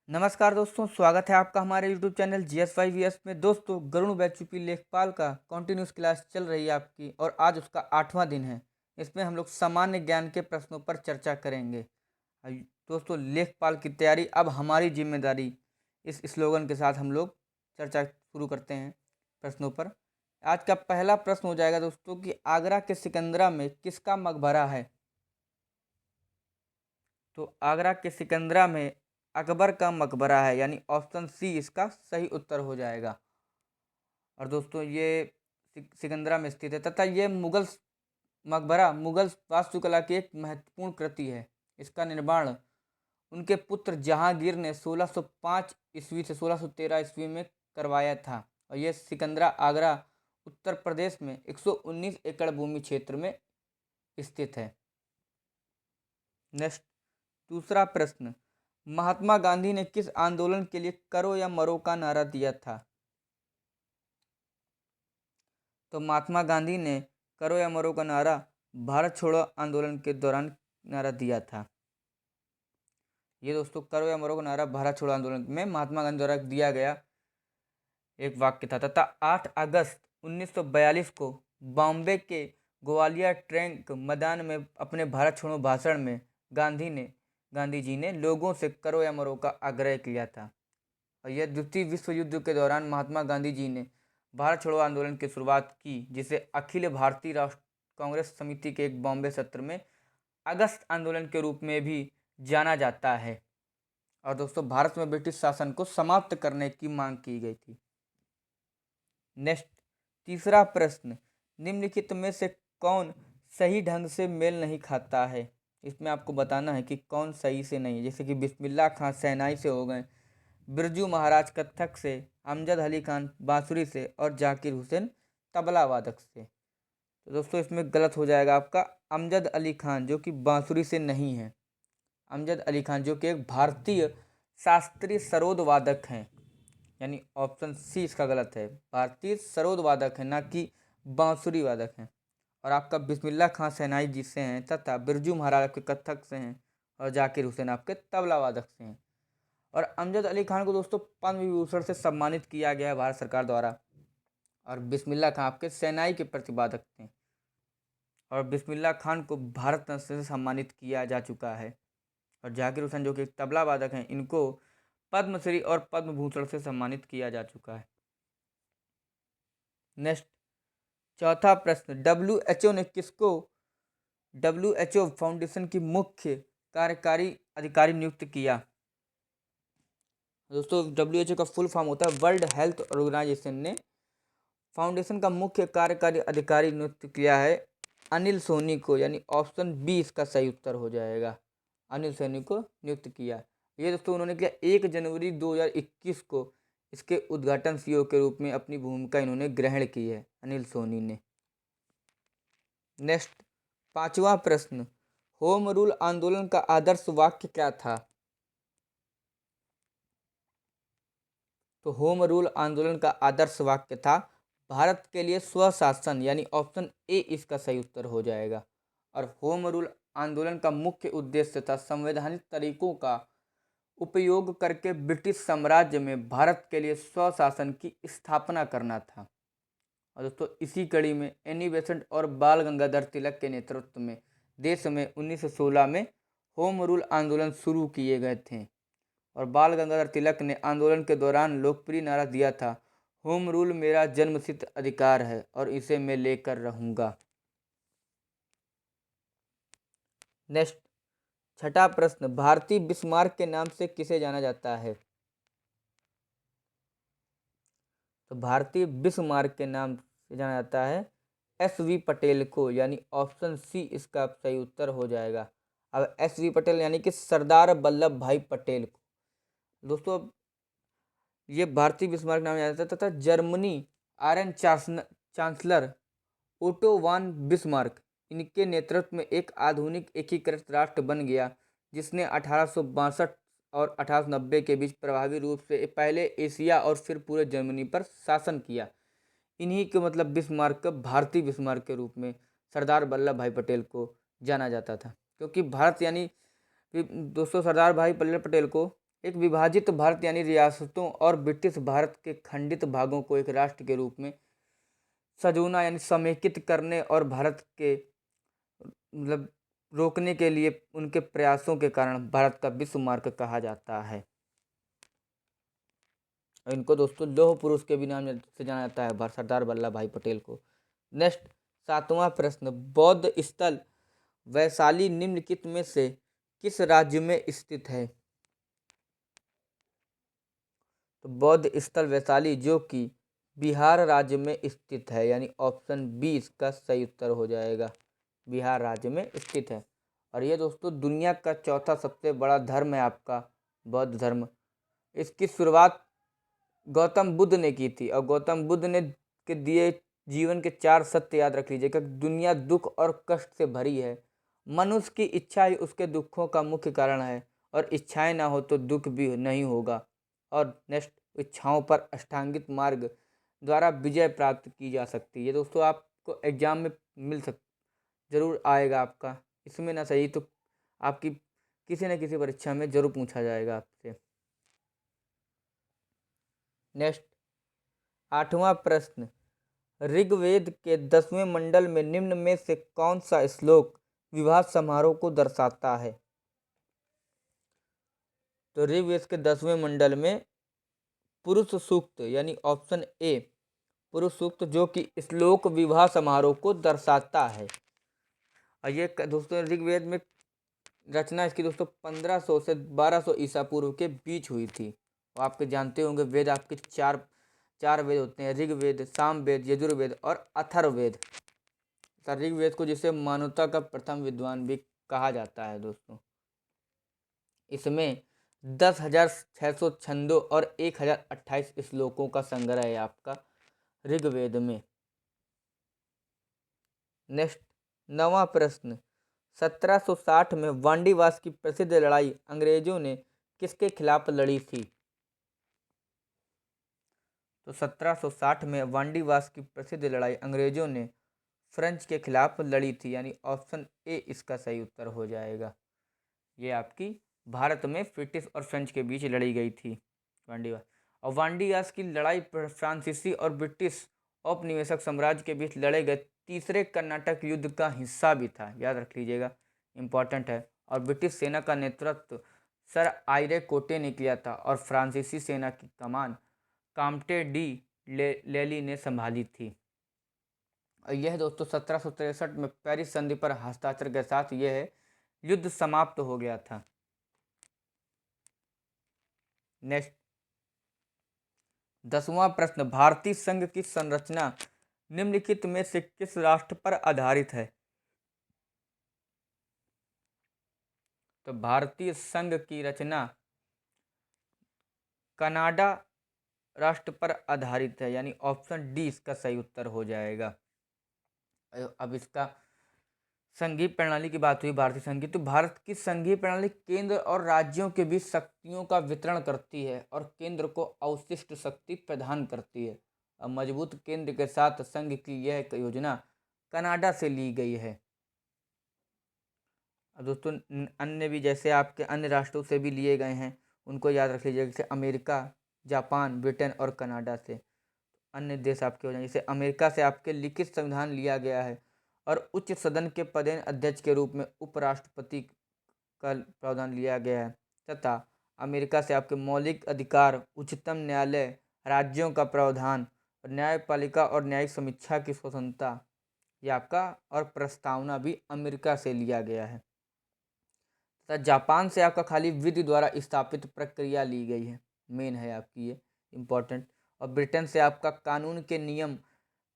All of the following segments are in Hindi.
नमस्कार दोस्तों, स्वागत है आपका हमारे YouTube चैनल GS5VS में। दोस्तों, गरुड़ बैच यूपी लेखपाल का कंटिन्यूस क्लास चल रही है आपकी और आज उसका 8वां दिन है। इसमें हम लोग सामान्य ज्ञान के प्रश्नों पर चर्चा करेंगे। दोस्तों, लेखपाल की तैयारी अब हमारी जिम्मेदारी, इस स्लोगन के साथ हम लोग चर्चा शुरू करते हैं प्रश्नों पर। आज का पहला प्रश्न हो जाएगा दोस्तों कि आगरा के सिकंदरा में किसका मकबरा है। तो आगरा के सिकंदरा में अकबर का मकबरा है, यानी ऑप्शन सी इसका सही उत्तर हो जाएगा। और दोस्तों, ये सिकंदरा में स्थित है तथा ये मकबरा मुगल वास्तुकला की एक महत्वपूर्ण कृति है। इसका निर्माण उनके पुत्र जहांगीर ने 1605 ईस्वी से 1613 ईस्वी में करवाया था। और यह सिकंदरा आगरा उत्तर प्रदेश में 119 एकड़ भूमि क्षेत्र में स्थित है। नेक्स्ट, दूसरा प्रश्न, महात्मा गांधी ने किस आंदोलन के लिए करो या मरो का नारा दिया था। तो महात्मा गांधी ने करो या मरो का नारा भारत छोड़ो आंदोलन के दौरान नारा दिया था। ये दोस्तों, करो या मरो का नारा भारत छोड़ो आंदोलन में महात्मा गांधी द्वारा दिया गया एक वाक्य था तथा 8 अगस्त 1942 को बॉम्बे के ग्वालियर ट्रैंक मैदान में अपने भारत छोड़ो भाषण में गांधी जी ने लोगों से करो या मरो का आग्रह किया था। और यह द्वितीय विश्व युद्ध के दौरान महात्मा गांधी जी ने भारत छोड़ो आंदोलन की शुरुआत की, जिसे अखिल भारतीय राष्ट्र कांग्रेस समिति के एक बॉम्बे सत्र में अगस्त आंदोलन के रूप में भी जाना जाता है। और दोस्तों, भारत में ब्रिटिश शासन को समाप्त करने की मांग की गई थी। नेक्स्ट, तीसरा प्रश्न, निम्नलिखित में से कौन सही ढंग से मेल नहीं खाता है। इसमें आपको बताना है कि कौन सही से नहीं, जैसे कि बिस्मिल्लाह खान शहनाई से हो गए, बिरजू महाराज कत्थक से, अमजद अली खान बांसुरी से और जाकिर हुसैन तबला वादक से। तो दोस्तों, इसमें गलत हो जाएगा आपका अमजद अली खान, जो कि बांसुरी से नहीं है। अमजद अली खान जो कि एक भारतीय शास्त्रीय सरोद वादक हैं, यानी ऑप्शन सी इसका गलत है। भारतीय सरोद वादक है, ना कि बांसुरी वादक हैं। और आपका बिस्मिल्लाह खान शहनाई जी से हैं तथा बिरजू महाराज आपके कत्थक से हैं और जाकिर हुसैन आपके तबला वादक से हैं। और अमजद अली खान को दोस्तों पद्म विभूषण से सम्मानित किया गया है भारत सरकार द्वारा। और बिस्मिल्लाह खान आपके शहनाई के प्रतिपादक थे। और बिस्मिल्लाह खान को भारत रत्न से सम्मानित किया जा चुका है। और जाकिर हुसैन जो कि तबला वादक हैं, इनको पद्मश्री और पद्म भूषण से सम्मानित किया जा चुका है। नेक्स्ट, चौथा प्रश्न, WHO ने किसको WHO फाउंडेशन की मुख्य कार्यकारी अधिकारी नियुक्त किया। दोस्तों, WHO का फुल फॉर्म होता है वर्ल्ड हेल्थ ऑर्गेनाइजेशन ने फाउंडेशन का मुख्य कार्यकारी अधिकारी नियुक्त किया है अनिल सोनी को, यानी ऑप्शन बी इसका सही उत्तर हो जाएगा। अनिल सोनी को नियुक्त किया। ये दोस्तों उन्होंने किया 1 जनवरी 2021 को इसके उद्घाटन CEO के रूप में अपनी भूमिका इन्होंने ग्रहण की है, अनिल सोनी ने। नेक्स्ट, पांचवा प्रश्न, होम रूल आंदोलन का आदर्श वाक्य क्या था। तो होम रूल आंदोलन का आदर्श वाक्य था भारत के लिए स्वशासन, यानी ऑप्शन ए इसका सही उत्तर हो जाएगा। और होम रूल आंदोलन का मुख्य उद्देश्य था संवैधानिक तरीकों का उपयोग करके ब्रिटिश साम्राज्य में भारत के लिए स्वशासन की स्थापना करना था। और दोस्तों, इसी कड़ी में एनी बेसेंट और बाल गंगाधर तिलक के नेतृत्व में देश में 1916 में होम रूल आंदोलन शुरू किए गए थे। और बाल गंगाधर तिलक ने आंदोलन के दौरान लोकप्रिय नारा दिया था, होम रूल मेरा जन्मसिद्ध अधिकार है और इसे मैं लेकर रहूंगा। नेक्स्ट, छठा प्रश्न, भारतीय बिस्मार्क के नाम से किसे जाना जाता है। तो भारतीय बिस्मार्क के नाम से जाना जाता है SV पटेल को, यानी ऑप्शन सी इसका सही उत्तर हो जाएगा। अब SV पटेल यानी कि सरदार वल्लभ भाई पटेल को दोस्तों ये भारतीय बिस्मार्क नाम जाना जाता है तथा जर्मनी आयरन चांसलर ओटो वान बिस्मार्क इनके नेतृत्व में एक आधुनिक एकीकृत राष्ट्र बन गया, जिसने 1862 और 1890 के बीच प्रभावी रूप से पहले एशिया और फिर पूरे जर्मनी पर शासन किया। इन्हीं के मतलब बिस्मार्क का भारतीय बिस्मार्क के रूप में सरदार वल्लभ भाई पटेल को जाना जाता था, क्योंकि भारत यानी दोस्तों सरदार भाई वल्लभ पटेल को एक विभाजित भारत यानी रियासतों और ब्रिटिश भारत के खंडित भागों को एक राष्ट्र के रूप में सजोना यानी समेकित करने और भारत के मतलब रोकने के लिए उनके प्रयासों के कारण भारत का विश्व मार्ग कहा जाता है। और इनको दोस्तों लौह पुरुष के भी नाम से जाना जाता है, सरदार वल्लभ भाई पटेल को। नेक्स्ट 7वां प्रश्न, बौद्ध स्थल वैशाली निम्नलिखित में से किस राज्य में स्थित है? तो बौद्ध स्थल वैशाली जो कि बिहार राज्य में स्थित है, यानी ऑप्शन बी इसका सही उत्तर हो जाएगा, बिहार राज्य में स्थित है। और ये दोस्तों दुनिया का चौथा सबसे बड़ा धर्म है आपका बौद्ध धर्म। इसकी शुरुआत गौतम बुद्ध ने की थी और गौतम बुद्ध ने के दिए जीवन के 4 सत्य याद रख लीजिएगा। दुनिया दुख और कष्ट से भरी है, मनुष्य की इच्छा ही उसके दुखों का मुख्य कारण है और इच्छाएं ना हो तो दुख भी नहीं होगा। और नेक्स्ट, इच्छाओं पर अष्टांगिक मार्ग द्वारा विजय प्राप्त की जा सकती है। ये दोस्तों आपको एग्जाम में ज़रूर आएगा आपका, इसमें ना सही तो आपकी किसी न किसी परीक्षा में ज़रूर पूछा जाएगा आपसे। नेक्स्ट 8वां प्रश्न, ऋग्वेद के 10वें मंडल में निम्न में से कौन सा श्लोक विवाह समारोह को दर्शाता है? तो ऋग्वेद के 10वें मंडल में पुरुष सूक्त यानी ऑप्शन ए पुरुष सूक्त जो कि श्लोक विवाह समारोह को दर्शाता है। और ये दोस्तों ऋग्वेद में रचना इसकी दोस्तों 1500 से 1200 ईसा पूर्व के बीच हुई थी। और आपके जानते होंगे वेद आपके चार वेद होते हैं, ऋग्वेद, सामवेद, यजुर्वेद और अथर्ववेद। ऋग्वेद को जिसे मानवता का प्रथम विद्वान भी कहा जाता है दोस्तों। इसमें 10,600 छंदों और 1028 श्लोकों का संग्रह है आपका ऋग्वेद में। नेक्स्ट 9वां प्रश्न, 1760 में वांडीवास की प्रसिद्ध लड़ाई अंग्रेजों ने किसके खिलाफ लड़ी थी? तो 1760 में वांडीवास की प्रसिद्ध लड़ाई अंग्रेजों ने फ्रेंच के खिलाफ लड़ी थी, यानी ऑप्शन ए इसका सही उत्तर हो जाएगा। ये आपकी भारत में ब्रिटिश और फ्रेंच के बीच लड़ी गई थी वांडीवास। और वांडीवास की लड़ाई फ्रांसीसी और ब्रिटिश औपनिवेशिक साम्राज्य के बीच लड़े गए तीसरे कर्नाटक युद्ध का हिस्सा भी था, याद रख लीजिएगा, इम्पॉर्टेंट है। और ब्रिटिश सेना का नेतृत्व सर आयरे कोटे ने किया था और फ्रांसीसी सेना की कमान काम्टे डी लेली ने संभाली थी। और यह दोस्तों 1763 में पेरिस संधि पर हस्ताक्षर के साथ यह युद्ध समाप्त हो गया था। नेक्स्ट 10वां प्रश्न, भारतीय संघ की संरचना निम्नलिखित में से किस राष्ट्र पर आधारित है? तो भारतीय संघ की रचना कनाडा राष्ट्र पर आधारित है, यानी ऑप्शन डी इसका सही उत्तर हो जाएगा। अब इसका संघीय प्रणाली की बात हुई भारतीय संघ की, तो भारत की संघीय प्रणाली केंद्र और राज्यों के बीच शक्तियों का वितरण करती है और केंद्र को अवशिष्ट शक्ति प्रदान करती है। अब मजबूत केंद्र के साथ संघ की यह योजना कनाडा से ली गई है। अब दोस्तों अन्य भी जैसे आपके अन्य राष्ट्रों से भी लिए गए हैं, उनको याद रख लीजिएगा, जैसे अमेरिका, जापान, ब्रिटेन और कनाडा से अन्य देश आपके हो जाएंगे। जैसे अमेरिका से आपके लिखित संविधान लिया गया है और उच्च सदन के पदेन अध्यक्ष के रूप में उपराष्ट्रपति का प्रावधान लिया गया है, तथा अमेरिका से आपके मौलिक अधिकार, उच्चतम न्यायालय, राज्यों का प्रावधान, न्यायपालिका और न्यायिक समीक्षा की स्वतंत्रता ये आपका और प्रस्तावना भी अमेरिका से लिया गया है। तथा जापान से आपका खाली विधि द्वारा स्थापित प्रक्रिया ली गई है, मेन है आपकी ये इम्पोर्टेंट। और ब्रिटेन से आपका कानून के नियम,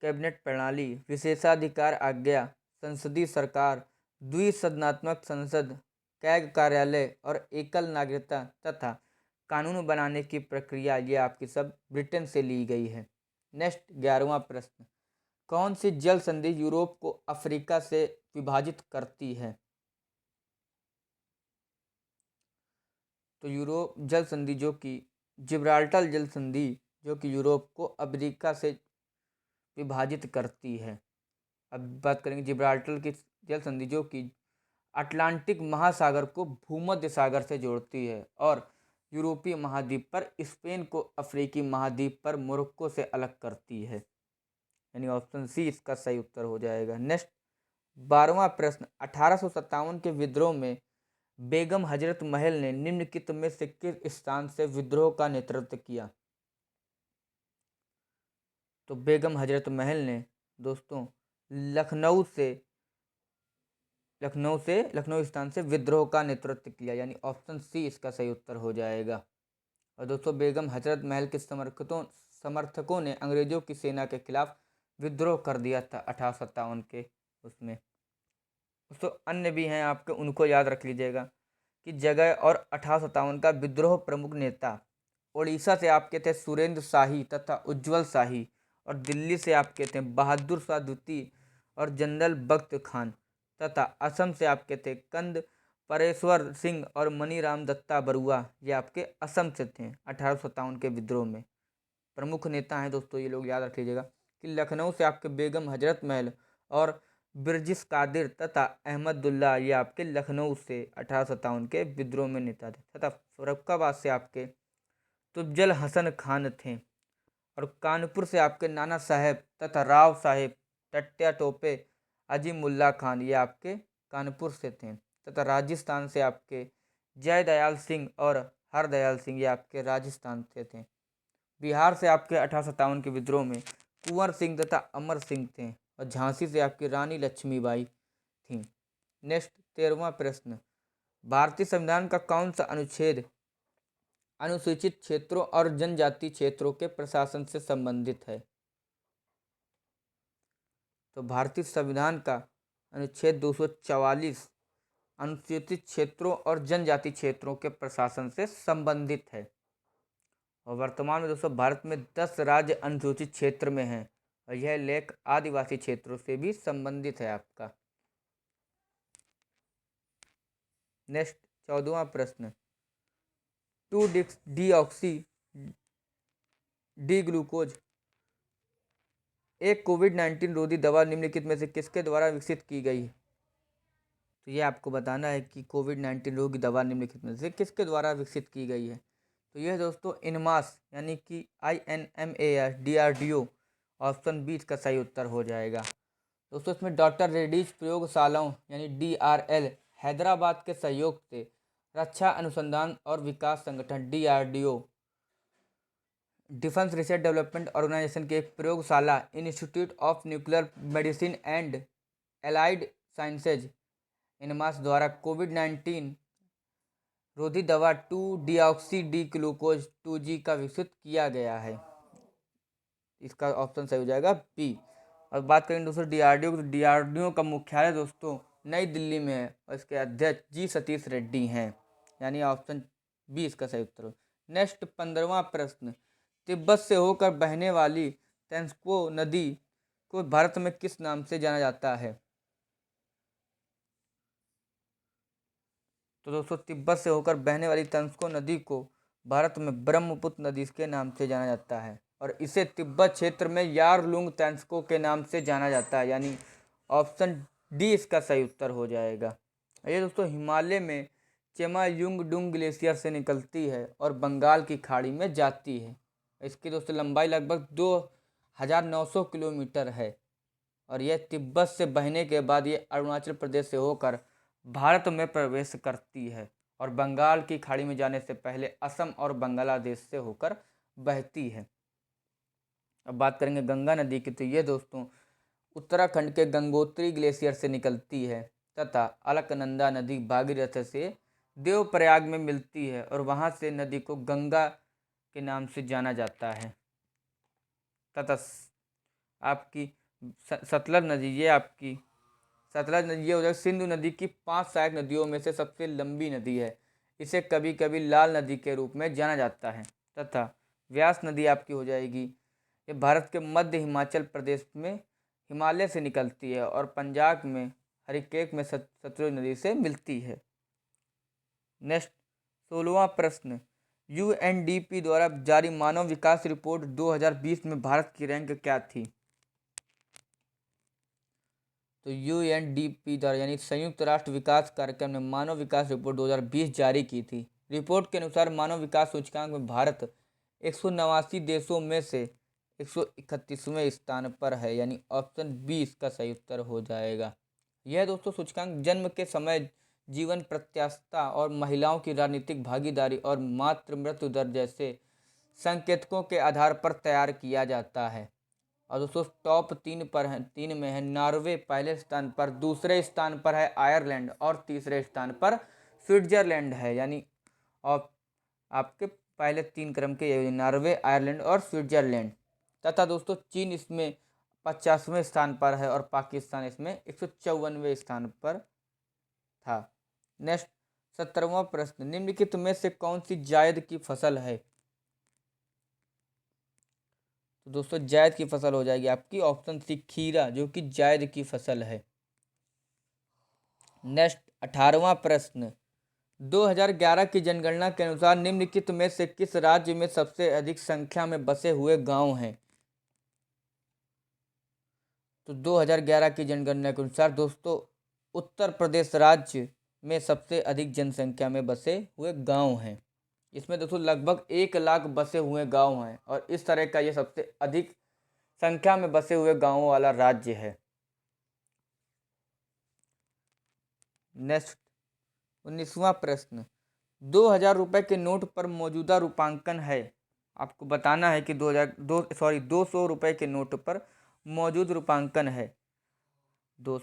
कैबिनेट प्रणाली, विशेषाधिकार आज्ञा, संसदीय सरकार, द्विसदनात्मक संसद, कैग कार्यालय और एकल नागरिकता तथा कानून बनाने की प्रक्रिया ये आपकी सब ब्रिटेन से ली गई है। नेक्स्ट 11वां प्रश्न, कौन सी जल संधि यूरोप को अफ्रीका से विभाजित करती है? तो यूरोप जल संधि जो कि जिब्राल्टर जल संधि जो कि यूरोप को अफ्रीका से विभाजित करती है। अब बात करेंगे जिब्राल्टर की जल संधि जो कि अटलांटिक महासागर को भूमध्य सागर से जोड़ती है और यूरोपीय महाद्वीप पर, स्पेन को अफ्रीकी महाद्वीप पर, मोरक्को से अलग करती है। यानी ऑप्शन सी इसका सही उत्तर हो जाएगा। नेक्स्ट 12वां प्रश्न, 1857 के विद्रोह में बेगम हजरत महल ने निम्नलिखित में से किस स्थान से विद्रोह का नेतृत्व किया? तो बेगम हजरत महल ने दोस्तों लखनऊ स्थान से विद्रोह का नेतृत्व किया, यानी ऑप्शन सी इसका सही उत्तर हो जाएगा। और दोस्तों बेगम हजरत महल के समर्थकों ने अंग्रेजों की सेना के खिलाफ विद्रोह कर दिया था 1857 के उसमें। दोस्तों अन्य भी हैं आपके, उनको याद रख लीजिएगा कि जगह और 1857 का विद्रोह प्रमुख नेता उड़ीसा से आपके थे सुरेंद्र शाही तथा उज्जवल शाही, और दिल्ली से आपके थे बहादुर शाह द्वितीय और जनरल बख्त खान, तथा असम से आपके थे कंद परेश्वर सिंह और मनीराम दत्ता बरुआ, ये आपके असम से थे 1857 के विद्रोह में। प्रमुख नेता हैं दोस्तों ये लोग, याद रख लीजिएगा कि लखनऊ से आपके बेगम हजरत महल और बिरजिस कादिर तथा अहमदुल्ला, ये आपके लखनऊ से 1857 के विद्रोह में नेता थे, तथा फर्रुखाबाद से आपके तुफजल हसन खान थे, और कानपुर से आपके नाना साहेब तथा राव साहेब टट्या टोपे अजीमुल्ला खान, ये आपके कानपुर से थे, तथा राजस्थान से आपके जय दयाल सिंह और हरदयाल सिंह, ये आपके राजस्थान से थे। बिहार से आपके 1857 के विद्रोह में कुंवर सिंह तथा अमर सिंह थे, और झांसी से आपकी रानी लक्ष्मीबाई थी। नेक्स्ट 13वां प्रश्न, भारतीय संविधान का कौन सा अनुच्छेद अनुसूचित क्षेत्रों और जनजाति क्षेत्रों के प्रशासन से संबंधित है? तो भारतीय संविधान का अनुच्छेद 244 अनुसूचित क्षेत्रों और जनजाति क्षेत्रों के प्रशासन से संबंधित है। और वर्तमान में दोस्तों भारत में 10 राज्य अनुसूचित क्षेत्र में हैं, और यह लेख आदिवासी क्षेत्रों से भी संबंधित है आपका। नेक्स्ट 14वां प्रश्न, 2-डीऑक्सी डी ग्लूकोज एक कोविड-19 रोधी दवा निम्नलिखित में से किसके द्वारा विकसित की गई? तो ये आपको बताना है कि कोविड-19 रोगी दवा निम्नलिखित में से किसके द्वारा विकसित की गई है। तो यह दोस्तों इनमास यानी कि INMAS DRDO, ऑप्शन बी का सही उत्तर हो जाएगा। दोस्तों इसमें डॉक्टर रेड्डीज प्रयोगशालाओं यानी DRL हैदराबाद के सहयोग से रक्षा अनुसंधान और विकास संगठन DRDO defence research development organisation की एक प्रयोगशाला institute of nuclear medicine and allied sciences INMAS द्वारा कोविड-19 रोधी दवा 2-डीऑक्सी डी ग्लूकोज 2G का विकसित किया गया है। इसका ऑप्शन सही हो जाएगा बी। और बात करें दोस्तों DRDO, तो DRDO का मुख्यालय दोस्तों नई दिल्ली में है, और इसके अध्यक्ष जी सतीश रेड्डी हैं, यानी ऑप्शन बी इसका सही उत्तर हो। नेक्स्ट 15वां प्रश्न, तिब्बत से होकर बहने वाली तेंस्को नदी को भारत में किस नाम से जाना जाता है? तो दोस्तों तिब्बत से होकर बहने वाली तेंस्को नदी को भारत में ब्रह्मपुत्र नदी के नाम से जाना जाता है, और इसे तिब्बत क्षेत्र में यारलुंग तेंस्को के नाम से जाना जाता है, यानी ऑप्शन डी इसका सही उत्तर हो जाएगा। ये दोस्तों हिमालय में चेमायुंगडुंग ग्लेशियर से निकलती है और बंगाल की खाड़ी में जाती है। इसकी दोस्तों लंबाई लगभग 2900 किलोमीटर है, और यह तिब्बत से बहने के बाद ये अरुणाचल प्रदेश से होकर भारत में प्रवेश करती है, और बंगाल की खाड़ी में जाने से पहले असम और बांग्लादेश से होकर बहती है। अब बात करेंगे गंगा नदी की, तो ये दोस्तों उत्तराखंड के गंगोत्री ग्लेशियर से निकलती है, तथा अलकनंदा नदी भागीरथ से देवप्रयाग में मिलती है, और वहाँ से नदी को गंगा के नाम से जाना जाता है। तथा आपकी सतलज नदी, ये आपकी सतलज नदी ये हो जाएगी सिंधु नदी की 5 सहायक नदियों में से सबसे लंबी नदी है। इसे कभी कभी लाल नदी के रूप में जाना जाता है। तथा व्यास नदी आपकी हो जाएगी, ये भारत के मध्य हिमाचल प्रदेश में हिमालय से निकलती है, और पंजाब में हरिकेक में सतलुज नदी से मिलती है। नेक्स्ट 16वां प्रश्न, UNDP द्वारा जारी मानव विकास रिपोर्ट 2020 में भारत की रैंक क्या थी? तो UNDP द्वारा यानी संयुक्त राष्ट्र विकास कार्यक्रम ने मानव विकास रिपोर्ट 2020 जारी की थी, रिपोर्ट के अनुसार मानव विकास सूचकांक में भारत 189 देशों में से 131वें स्थान पर है, यानी ऑप्शन बी इसका सही उत्तर हो जाएगा। यह दोस्तों सूचकांक जन्म के समय, जीवन प्रत्याशा और महिलाओं की राजनीतिक भागीदारी और मातृ मृत्यु दर जैसे संकेतकों के आधार पर तैयार किया जाता है। और दोस्तों टॉप 3 में है नॉर्वे पहले स्थान पर, दूसरे स्थान पर है आयरलैंड और तीसरे स्थान पर स्विट्जरलैंड है। यानी आपके पहले 3 क्रम के नॉर्वे, आयरलैंड और स्विट्जरलैंड। तथा दोस्तों चीन इसमें 50वें स्थान पर है और पाकिस्तान इसमें 154वें स्थान पर था। नेक्स्ट 17वां प्रश्न, निम्नलिखित में से कौन सी जायद की फसल है? तो दोस्तों जायद की फसल हो जाएगी आपकी ऑप्शन सी खीरा, जो कि जायद की फसल है। नेक्स्ट 18वां प्रश्न, 2011 की जनगणना के अनुसार निम्नलिखित में से किस राज्य में सबसे अधिक संख्या में बसे हुए गांव हैं? तो 2011 की जनगणना के अनुसार दोस्तों उत्तर प्रदेश राज्य में सबसे अधिक जनसंख्या में बसे हुए गांव हैं। इसमें दोस्तों लगभग 1 लाख बसे हुए गांव हैं और इस तरह का ये सबसे अधिक संख्या में बसे हुए गांवों वाला राज्य है। नेक्स्ट 19वां प्रश्न, 2000 रुपये के नोट पर मौजूदा रूपांकन है। आपको बताना है कि 200 रुपये के नोट पर मौजूद रूपांकन है। तो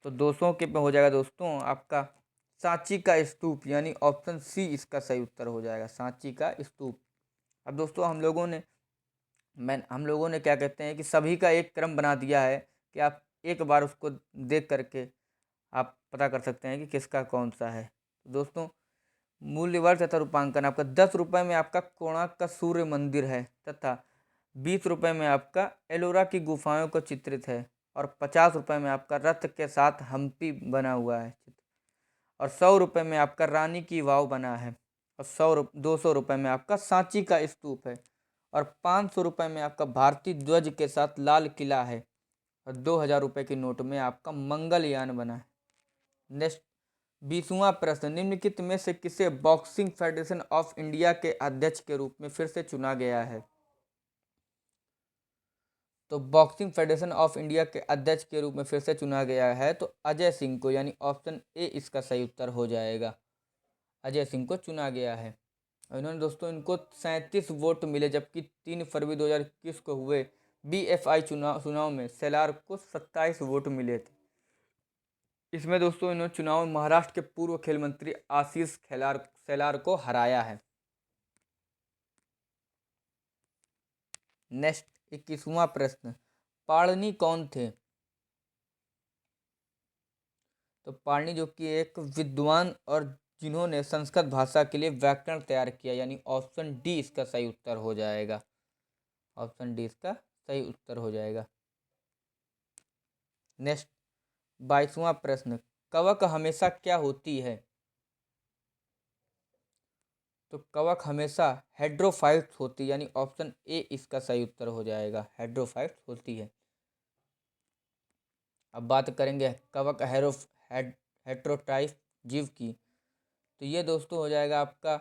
200 के पे हो जाएगा दोस्तों आपका सांची का स्तूप, यानी ऑप्शन सी इसका सही उत्तर हो जाएगा, सांची का स्तूप। अब दोस्तों हम लोगों ने क्या कहते हैं कि सभी का एक क्रम बना दिया है कि आप एक बार उसको देख करके आप पता कर सकते हैं कि किसका कौन सा है। दोस्तों मूल्य वर्ग तथा रूपांकन, आपका 10 रुपये में आपका कोणार्क का सूर्य मंदिर है तथा 20 रुपये में आपका एलोरा की गुफाओं को चित्रित है और 50 रुपये में आपका रथ के साथ हम्पी बना हुआ है और 100 रुपये में आपका रानी की वाव बना है और 200 रुपये में आपका सांची का स्तूप है और 500 रुपये में आपका भारतीय ध्वज के साथ लाल किला है और 2000 रुपये के नोट में आपका मंगलयान बना है। नेक्स्ट 20वां प्रश्न, निम्नलिखित में से किसे बॉक्सिंग फेडरेशन ऑफ इंडिया के अध्यक्ष के रूप में फिर से चुना गया है? तो बॉक्सिंग फेडरेशन ऑफ इंडिया के अध्यक्ष के रूप में फिर से चुना गया है तो अजय सिंह को, यानी ऑप्शन ए इसका सही उत्तर हो जाएगा। अजय सिंह को चुना गया है। इन्होंने दोस्तों इनको 37 वोट मिले, जबकि 3 फरवरी 2021 को हुए BFI चुनाव में सेलार को 27 वोट मिले थे। इसमें दोस्तों इन्होंने चुनाव में महाराष्ट्र के पूर्व खेल मंत्री आशीष सेलार को हराया है। नेक्स्ट 21वां प्रश्न, पाणिनि कौन थे? तो पाणिनि जो कि एक विद्वान और जिन्होंने संस्कृत भाषा के लिए व्याकरण तैयार किया, यानी ऑप्शन डी इसका सही उत्तर हो जाएगा। ऑप्शन डी इसका सही उत्तर हो जाएगा। नेक्स्ट 22वां प्रश्न, कवक हमेशा क्या होती है? तो कवक हमेशा हेड्रोफाइट्स होती है, यानी ऑप्शन ए इसका सही उत्तर हो जाएगा, हेड्रोफाइट्स होती है। अब बात करेंगे कवक हेट्रोट्राइफ जीव की, तो ये दोस्तों हो जाएगा आपका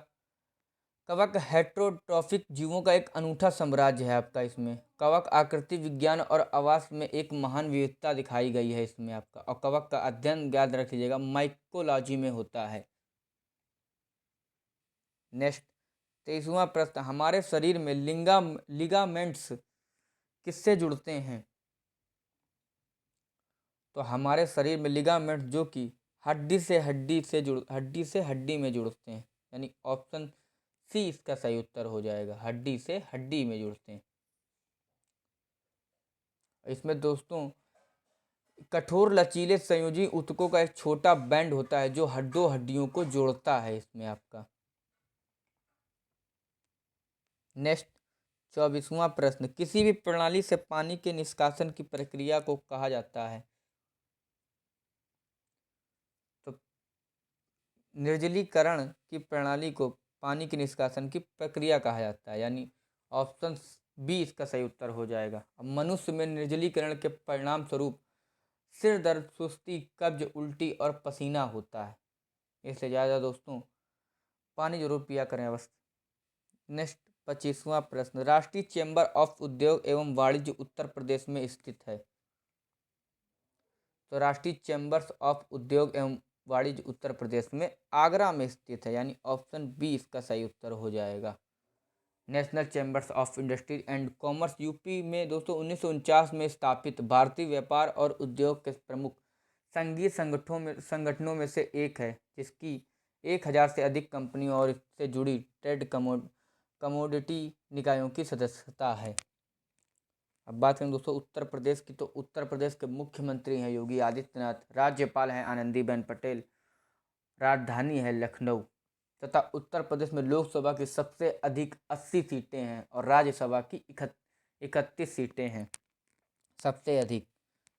कवक हेट्रोट्रॉफिक जीवों का एक अनूठा साम्राज्य है आपका। इसमें कवक आकृति विज्ञान और आवास में एक महान विविधता दिखाई गई है इसमें आपका, और कवक का अध्ययन याद रख लीजिएगा माइकोलॉजी में होता है। नेक्स्ट 23वां प्रश्न, हमारे शरीर में लिगामेंट्स किससे जुड़ते हैं? तो हमारे शरीर में लिगामेंट जो कि हड्डी से हड्डी में जुड़ते हैं, यानी ऑप्शन सी इसका सही उत्तर हो जाएगा, हड्डी से हड्डी में जुड़ते हैं। इसमें दोस्तों कठोर लचीले संयोजी ऊतकों का एक छोटा बैंड होता है जो दो हड्डियों को जोड़ता है इसमें आपका। नेक्स्ट 24वां प्रश्न, किसी भी प्रणाली से पानी के निष्कासन की प्रक्रिया को कहा जाता है? तो निर्जलीकरण की प्रणाली को पानी के निष्कासन की प्रक्रिया कहा जाता है, यानी ऑप्शन बी इसका सही उत्तर हो जाएगा। अब मनुष्य में निर्जलीकरण के परिणाम स्वरूप सिर दर्द, सुस्ती, कब्ज, उल्टी और पसीना होता है। इससे ज़्यादा दोस्तों पानी जरूर पिया करें अवश्य। नेक्स्ट 25वां प्रश्न, राष्ट्रीय चैम्बर ऑफ उद्योग एवं वाणिज्य उत्तर प्रदेश में स्थित है। तो राष्ट्रीय चैम्बर्स ऑफ उद्योग एवं वाणिज्य उत्तर प्रदेश में आगरा में स्थित है, यानी ऑप्शन बी इसका सही उत्तर हो जाएगा। National chambers of industry and commerce UP में दोस्तों 1949 में स्थापित भारतीय व्यापार और उद्योग के प्रमुख संघीय संगठनों में से एक है, जिसकी 1000 से अधिक कंपनियों और इससे जुड़ी ट्रेड कमोडिटी निकायों की सदस्यता है। अब बात करें दोस्तों उत्तर प्रदेश की, तो उत्तर प्रदेश के मुख्यमंत्री हैं योगी आदित्यनाथ, राज्यपाल हैं आनंदीबेन पटेल, राजधानी है लखनऊ, तथा उत्तर प्रदेश में लोकसभा की सबसे अधिक 80 सीटें हैं और राज्यसभा की 31 सीटें हैं सबसे अधिक।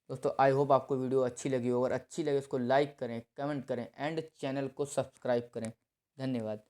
दोस्तों आई होप आपको वीडियो अच्छी लगी हो, अगर अच्छी लगे इसको लाइक करें, कमेंट करें एंड चैनल को सब्सक्राइब करें। धन्यवाद।